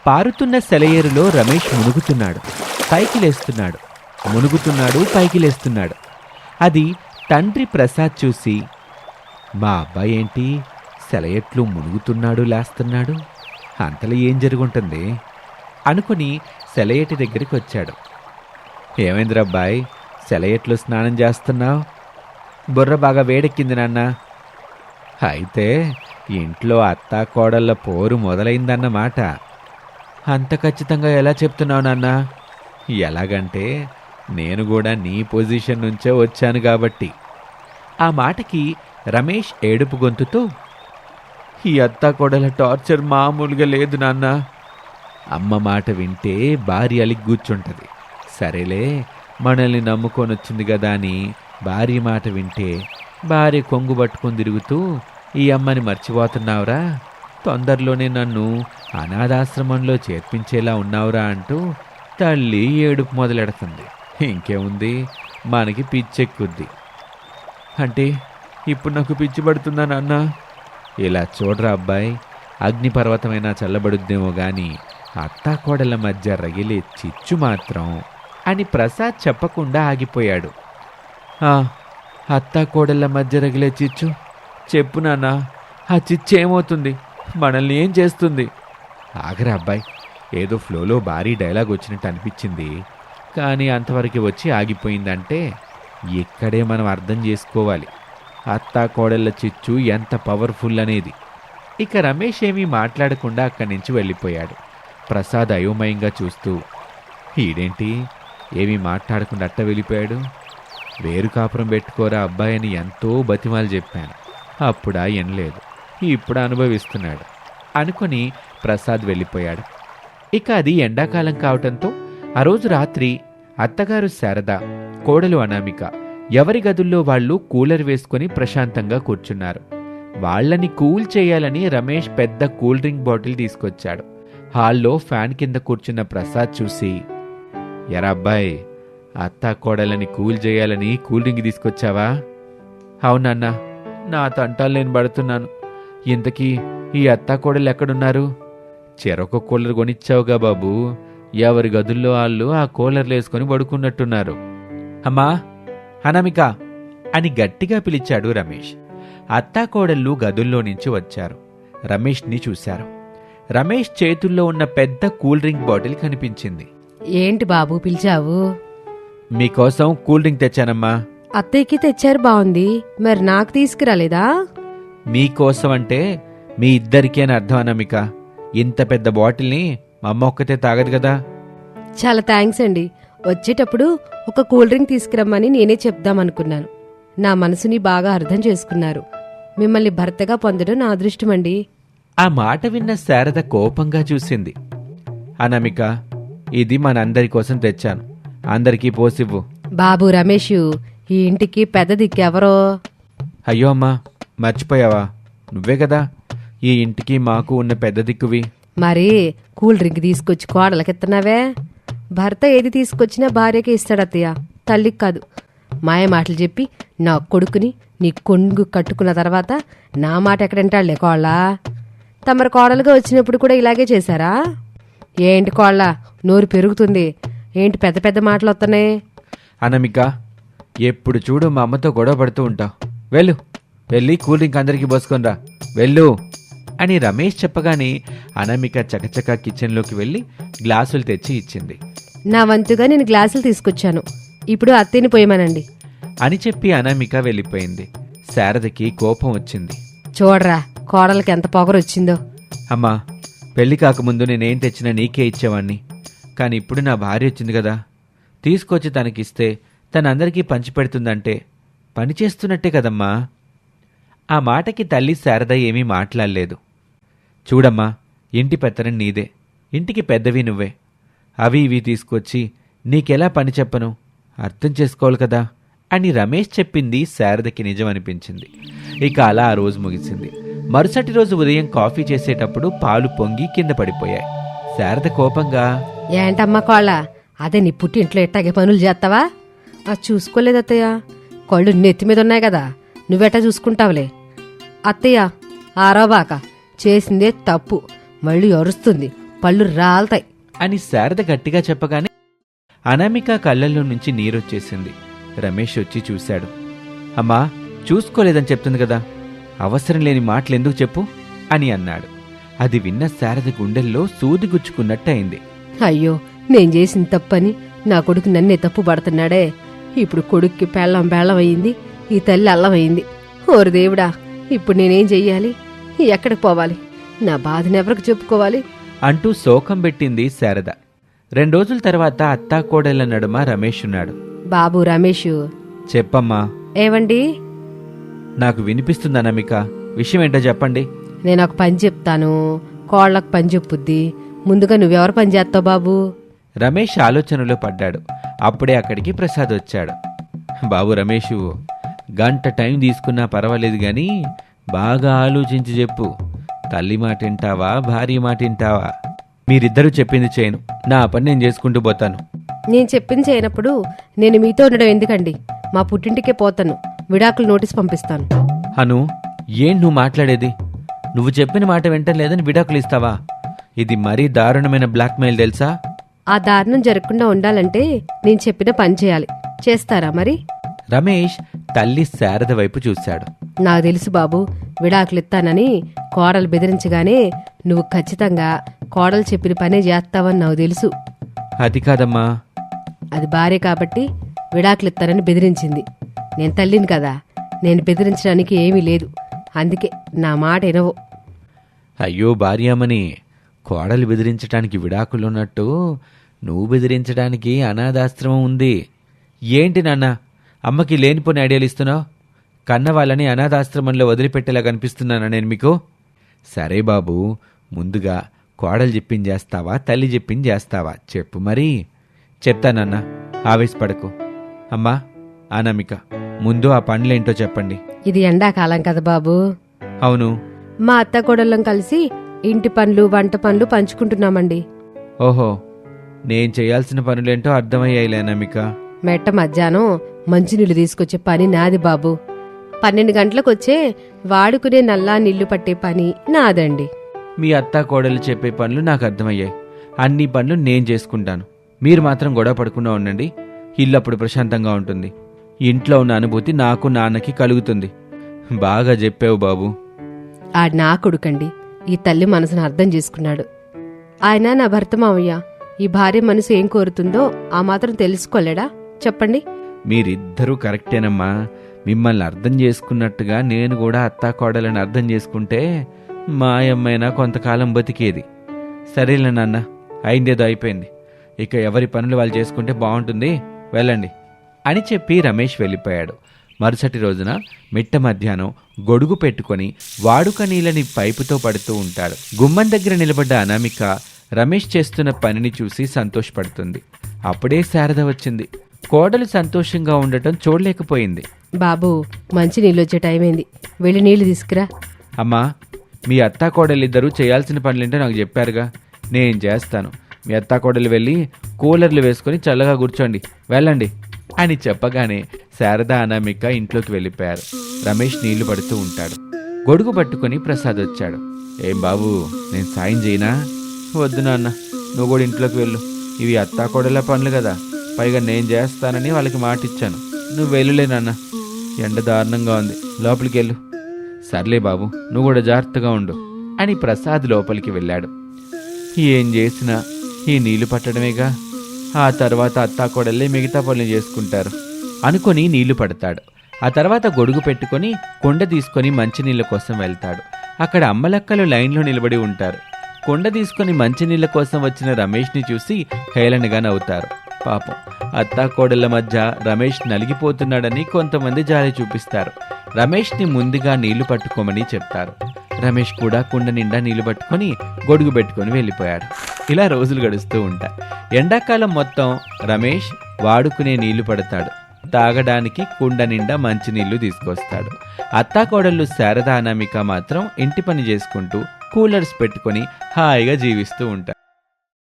పారుతున్న సెలయేరులో రమేష్ మునుగుతున్నాడు, పైకి లేస్తున్నాడు, మునుగుతున్నాడు, పైకి లేస్తున్నాడు. అది తండ్రి ప్రసాద్ చూసి, మా అబ్బాయి ఏంటి సెలయేట్లు మునుగుతున్నాడు, లేస్తున్నాడు, అంతలో ఏం జరుగుంటుంది అనుకుని సెలయేటి దగ్గరికి వచ్చాడు. ఏమైందిరబ్బాయి, సెలయేట్లు స్నానం చేస్తున్నావు? బుర్ర బాగా వేడెక్కింది నాన్న. అయితే ఇంట్లో అత్తా కోడళ్ళ పోరు మొదలైందన్నమాట. అంత ఖచ్చితంగా ఎలా చెప్తున్నావు నాన్న? ఎలాగంటే నేను కూడా నీ పొజిషన్ నుంచే వచ్చాను కాబట్టి. ఆ మాటకి రమేష్ ఏడుపు గొంతుతో, ఈ అత్తా కోడల టార్చర్ మామూలుగా లేదు నాన్న. అమ్మ మాట వింటే భార్య అలిగి కూర్చుంటది. సరేలే, మనల్ని నమ్ముకొని వచ్చింది కదా అని భార్య మాట వింటే భార్య కొంగు పట్టుకొని తిరుగుతూ ఈ అమ్మని మర్చిపోతున్నావురా, తొందరలోనే నన్ను అనాథాశ్రమంలో చేర్పించేలా ఉన్నావురా అంటూ తల్లి ఏడుపు మొదలెడుతుంది. ఇంకేముంది, మనకి పిచ్చెక్కుద్ది. అంటే ఇప్పుడు నాకు పిచ్చి పడుతుందా నాన్న? ఇలా చూడరా అబ్బాయి, అగ్నిపర్వతమైనా చల్లబడుద్దేమో గాని అత్తాకోడల మధ్య రగిలే చిచ్చు మాత్రం అని ప్రసాద్ చెప్పకుండా ఆగిపోయాడు. అత్తాకోడళ్ళ మధ్య రగిలే చిచ్చు చెప్పు నాన్న, ఆ చిచ్చు ఏమవుతుంది, మనల్ని ఏం చేస్తుంది? ఆగరా అబ్బాయి, ఏదో ఫ్లోలో భారీ డైలాగ్ వచ్చినట్టు అనిపించింది, కానీ అంతవరకు వచ్చి ఆగిపోయిందంటే ఇక్కడే మనం అర్థం చేసుకోవాలి అత్తా కోడళ్ళ చిచ్చు ఎంత పవర్ఫుల్ అనేది. ఇక రమేష్ ఏమీ మాట్లాడకుండా అక్కడి నుంచి వెళ్ళిపోయాడు. ప్రసాద్ అయోమయంగా చూస్తూ, ఈడేంటి ఏమీ మాట్లాడకుండా అట్ట వెళ్ళిపోయాడు? వేరు కాపురం పెట్టుకోరా అబ్బాయి అని ఎంతో బతిమాలు చెప్పాను, అప్పుడా ఎనలేదు, ఇప్పుడు అనుభవిస్తున్నాడు అనుకొని ప్రసాద్ వెళ్ళిపోయాడు. ఇక అది ఎండాకాలం కావటంతో ఆ రోజు రాత్రి అత్తగారు శారద, కోడలు అనామిక ఎవరి గదుల్లో వాళ్ళు కూలర్ వేసుకొని ప్రశాంతంగా కూర్చున్నారు. వాళ్లని కూల్ చేయాలని రమేష్ పెద్ద కూల్ డ్రింక్ బాటిల్ తీసుకొచ్చాడు. హాల్లో ఫ్యాన్ కింద కూర్చున్న ప్రసాద్ చూసి, ఎరా అబ్బాయి, అత్తా కోడలని కూల్ చేయాలని కూల్ డ్రింక్ తీసుకొచ్చావా? అవునన్నా, నా తంటాలు నేను పడుతున్నాను. ఇంతకీ ఈ అత్తా కోడలు ఎక్కడున్నారు? చెరొక కూలర్ కొనిచ్చావుగా బాబు, ఎవరి గదుల్లో వాళ్ళు ఆ కూలర్లు వేసుకొని పడుకున్నట్టున్నారు. అమ్మా, అనామిక అని గట్టిగా పిలిచాడు రమేష్. అత్తాకోడళ్ళు గదుల్లో నుంచి వచ్చారు. రమేష్ని చూశారు. రమేష్ చేతుల్లో ఉన్న పెద్ద కూల్ డ్రింక్ బాటిల్ కనిపించింది. ఏంటి బాబు పిలిచావు? మీకోసం కూల్ డ్రింక్ తెచ్చానమ్మా. అత్తయ్యకి తెచ్చారు, బాగుంది, మరి నాకు తీసుకురాలేదా? మీకోసం అంటే మీ ఇద్దరికీ అని అర్థం అనామిక. ఇంత పెద్ద బాటిల్ని మా అమ్మ ఒక్కతే తాగదు కదా. చాలా థ్యాంక్స్ అండి. వచ్చేటప్పుడు ఒక కూల్ డ్రింక్ తీసుకురమ్మని నేనే చెప్దామనుకున్నాను. నా మనసుని బాగా అర్థం చేసుకున్నారు. మిమ్మల్ని భర్తగా పొందడం నా అదృష్టమండి. ఆ మాట విన్న శారద కోపంగా చూసింది. అనామిక, ఇది మనందరి కోసం తెచ్చాను, అందరికీ పోసివ్వు. బాబు రమేష్, ఈ ఇంటికి పెద్ద దిక్కెవరో? అయ్యో అమ్మా, మర్చిపోయావా? నువ్వే కదా ఈ ఇంటికి మాకు ఉన్న పెద్ద దిక్కువి. మరి కూల్ డ్రింక్ తీసుకొచ్చి కోడలకెత్తనావే? భర్త ఏది తీసుకొచ్చినా భార్యకే ఇస్తాడత్తయ్య, తల్లికి కాదు. మాయ మాటలు చెప్పి నా కొడుకుని నీ కొంగు కట్టుకున్న తర్వాత నా మాట ఎక్కడంటాళ్లే కోళ్ళ. తమరు కోడలుగా వచ్చినప్పుడు కూడా ఇలాగే చేశారా? ఏంటి కోళ్ళ, నోరు పెరుగుతుంది, ఏంటి పెద్ద పెద్ద మాటలు వస్తున్నాయి? అనామిక, ఎప్పుడు చూడు మా అమ్మతో గొడవ పడుతూ ఉంటావు. వెళ్ళు, వెళ్ళి కూల్ డ్రింక్ అందరికీ పోసుకొనిరా, వెళ్ళు అని రమేష్ చెప్పగానే అనామిక చకచకా కిచెన్లోకి వెళ్ళి గ్లాసులు తెచ్చి ఇచ్చింది. నా వంతుగా నేను గ్లాసులు తీసుకొచ్చాను, ఇప్పుడు అత్తయ్యని పోయమనండి అని చెప్పి అనామిక వెళ్ళిపోయింది. శారదకి కోపం వచ్చింది. చూడరా కోడలకి ఎంత పొగరొచ్చిందో. అమ్మా, పెళ్లి కాకముందు నేనేం తెచ్చినా నీకే ఇచ్చేవాణ్ణి, కానీ ఇప్పుడు నా భార్య వచ్చింది కదా, తీసుకొచ్చి తనకిస్తే తనందరికీ పంచిపెడుతుందంటే పని చేస్తున్నట్టే కదమ్మా. ఆ మాటకి తల్లి శారద ఏమీ మాట్లాడలేదు. చూడమ్మా, ఇంటి పెత్తనం నీదే, ఇంటికి పెద్దవి నువ్వే, అవి ఇవి తీసుకొచ్చి నీకెలా పని చెప్పను, అర్థం చేసుకోవాలి కదా అని రమేష్ చెప్పింది శారదకి నిజం అనిపించింది. ఇక అలా ఆ రోజు ముగిసింది. మరుసటి రోజు ఉదయం కాఫీ చేసేటప్పుడు పాలు పొంగి కింద పడిపోయాయి. శారద కోపంగా, ఏంటమ్మా కోళ్ళ, అదే నీ పుట్టి ఇంట్లో ఎట్టాగే పనులు చేస్తావా? అది చూసుకోలేదు అత్తయ్య, కళ్ళు నెత్తి మీద ఉన్నాయి కదా, నువ్వెట్టా చూసుకుంటావులే. అత్తయ్య ఆరోబాక, చేసిందే తప్పు, మళ్ళీ అరుస్తుంది, పళ్ళు రాల్తాయి. అని శారద గట్టిగా చెప్పగానే అనామిక కళ్ళల్లో నుంచి నీరొచ్చేసింది. రమేష్ వచ్చి చూశాడు. అమ్మా, చూసుకోలేదని చెప్తుంది కదా, అవసరం లేని మాటలెందుకు చెప్పు అని అన్నాడు. అది విన్న శారద గుండెల్లో సూది గుచ్చుకున్నట్టయింది. అయ్యో, నేను చేసిన తప్పని నా కొడుకు నన్నే తప్పు పడుతున్నాడే. ఇప్పుడు కొడుక్కి పెళ్ళం బెళ్ళం అయింది, ఈ తల్లి అల్లమయింది. ఓరు దేవుడా, ఇప్పుడు నేనేం చెయ్యాలి? ఎక్కడికి పోవాలి? నా బాధను ఎవరికి చెప్పుకోవాలి అంటూ శోకం పెట్టింది శారద. 2 రోజుల తర్వాత అత్తాకోడళ్ల నడుమ రమేష్ ఉన్నాడు. బాబు రమేషు. చెప్పమ్మా. ఏవండి? నాకు వినిపిస్తుంది అనామిక, విషయం ఏంటో చెప్పండి. నేను ఒక పని చెప్తాను, కోళ్ళకు పని చెప్పుద్ది. ముందుగా నువ్వెవరు పని చేస్తావు బాబు? రమేష్ ఆలోచనలో పడ్డాడు. అప్పుడే అక్కడికి ప్రసాద్ వచ్చాడు. బాబు రమేషు, గంట టైం తీసుకున్నా పర్వాలేదు గాని బాగా ఆలోచించి చెప్పు. తల్లి మాట వింటావా, భార్య మాట వింటావా? మీరిద్దరూ చెప్పింది చేయను, నా పని నేను చేసుకుంటూ పోతాను. నేను చెప్పింది చేయనప్పుడు నేను మీతో ఉండడం ఎందుకండి? మా పుట్టింటికే పోతాను, విడాకులు నోటీస్ పంపిస్తాను. అను, ఏం నువ్వు మాట్లాడేది? నువ్వు చెప్పిన మాట వింటలేదని విడాకులు ఇస్తావా? ఇది మరీ దారుణమైన బ్లాక్మెయిల్ తెలుసా? ఆ దారుణం జరగకుండా ఉండాలంటే నేను చెప్పిన పని చేయాలి. చేస్తారా మరి? రమేష్ తల్లి శారద వైపు చూశాడు. నాకు తెలుసు బాబు, విడాకులు ఇస్తానని కోడలు బెదిరించగానే నువ్వు ఖచ్చితంగా కోడలు చెప్పిన పనే చేస్తావని నాకు తెలుసు. అది కాదమ్మా. అది భార్య కాబట్టి విడాకులు ఇస్తానని బెదిరించింది. నేను తల్లిని కదా, నేను బెదిరించడానికి ఏమీ లేదు. అందుకే నా మాట వినవు. అయ్యో భార్యామని, కోడలు బెదిరించడానికి విడాకులున్నట్టు నువ్వు బెదిరించడానికి అనాథాశ్రమం ఉంది. ఏంటి నాన్న అమ్మకి లేనిపోని ఐడియాలు ఇస్తున్నావు? కన్న వాళ్ళని అనాథాశ్రమంలో వదిలిపెట్టేలా కనిపిస్తున్నానా నేను మీకు? సరే బాబు, ముందుగా కోడలు చెప్పింది చేస్తావా, తల్లి చెప్పింది చేస్తావా చెప్పు మరి. చెప్తానన్నా, ఆవేశపడకు. అమ్మా అనామిక, ముందు ఆ పనులేంటో చెప్పండి. ఇది ఎండాకాలం కదా బాబు. అవును. మా అత్త కోడళ్ళం కలిసి ఇంటి పనులు వంట పనులు పంచుకుంటున్నామండి. ఓహో, నేను చేయాల్సిన పనులేంటో అర్థమయ్యాయిలే అనామిక. మెట్ట మధ్యాహ్నం మంచినీళ్ళు తీసుకొచ్చే పని నాది బాబు. 12 గంటలకు వచ్చే వాడుకునే నల్లా నీళ్లు పట్టే పని నాదండి. మీ అత్తా కోడలు చెప్పే పనులు నాకు అర్థమయ్యాయి. అన్ని పనులు నేను చేసుకుంటాను. మీరు మాత్రం గొడవ పడకుండా ఉండండి. ఇల్లు అప్పుడు ప్రశాంతంగా ఉంటుంది. ఇంట్లో ఉన్న అనుభూతి నాకు నాన్నకి కలుగుతుంది. బాగా చెప్పావు బాబు. ఆడు నా కొడుకండి, ఈ తల్లి మనసును అర్థం చేసుకున్నాడు. ఆయన నా భర్త మావయ్య. ఈ భార్య మనసు ఏం కోరుతుందో ఆ మాత్రం తెలుసుకోలేడా చెప్పండి? మీరిద్దరూ కరెక్టేనమ్మా. మిమ్మల్ని అర్థం చేసుకున్నట్టుగా నేను కూడా అత్తా కోడలను అర్థం చేసుకుంటే మా అమ్మైనా కొంతకాలం బతికేది. సరేలే నాన్న, అయిందేదో అయిపోయింది. ఇక ఎవరి పనులు వాళ్ళు చేసుకుంటే బాగుంటుంది, వెళ్ళండి అని చెప్పి రమేష్ వెళ్ళిపోయాడు. మరుసటి రోజున మిట్ట మధ్యాహ్నం గొడుగు పెట్టుకొని వాడుక నీళ్ళని పైపుతో పడుతూ ఉంటాడు. గుమ్మం దగ్గర నిలబడ్డ అనామిక రమేష్ చేస్తున్న పనిని చూసి సంతోషపడుతుంది. అప్పుడే శారద వచ్చింది. కోడలు సంతోషంగా ఉండటం చూడలేకపోయింది. బాబు, మంచి నీళ్ళు వచ్చే టైం అయింది, వెళ్ళి నీళ్లు తీసుకురా. అమ్మా, మీ అత్తా కోడలిద్దరూ చేయాల్సిన పనులేంటో నాకు చెప్పారుగా, నేను చేస్తాను. మీ అత్తా కోడలు వెళ్ళి కూలర్లు వేసుకొని చల్లగా కూర్చోండి, వెళ్ళండి అని చెప్పగానే శారద అనామిక ఇంట్లోకి వెళ్ళిపోయారు. రమేష్ నీళ్లు పడుతూ ఉంటాడు. గొడుగు పట్టుకొని ప్రసాద్ వచ్చాడు. ఏం బాబు, నేను సాయం చేయనా? వద్దు నాన్న, నువ్వు కూడా ఇంట్లోకి వెళ్ళు. ఇవి అత్తా కోడల పనులు కదా, పైగా నేను చేస్తానని వాళ్ళకి మాట ఇచ్చాను. నువ్వు వెళ్ళలే నాన్న, ఎండ దారుణంగా ఉంది, లోపలికి వెళ్ళు. సర్లే బాబు, నువ్వు కూడా జాగ్రత్తగా ఉండు అని ప్రసాద్ లోపలికి వెళ్ళాడు. ఏం చేసినా ఈ నీళ్లు పట్టడమేగా, ఆ తర్వాత అత్తాకోడళ్ళే మిగతా పనులు చేసుకుంటారు అనుకొని నీళ్లు పడతాడు. ఆ తర్వాత గొడుగు పెట్టుకొని కొండ తీసుకొని మంచినీళ్ళ కోసం వెళ్తాడు. అక్కడ అమ్మలక్కలు లైన్లో నిలబడి ఉంటారు. కొండ తీసుకొని మంచినీళ్ళ కోసం వచ్చిన రమేష్ని చూసి హేళనగా నవ్వుతారు. పాపం, అత్తాకోడళ్ల మధ్య రమేష్ నలిగిపోతున్నాడని కొంతమంది జాలి చూపిస్తారు. రమేష్ని ముందుగా నీళ్లు పట్టుకోమని చెప్తారు. రమేష్ కూడా కుండ నిండా నీళ్లు పట్టుకొని గొడుగు పెట్టుకొని వెళ్ళిపోయాడు. ఇలా రోజులు గడుస్తూ ఉంటాయి. ఎండాకాలం మొత్తం రమేష్ వాడుకునే నీళ్లు పడతాడు. తాగడానికి కుండ నిండా మంచినీళ్లు తీసుకొస్తాడు. అత్తాకోడళ్ళు శారద అనామిక మాత్రం ఇంటి పని చేసుకుంటూ కూలర్స్ పెట్టుకొని హాయిగా జీవిస్తూ ఉంటారు.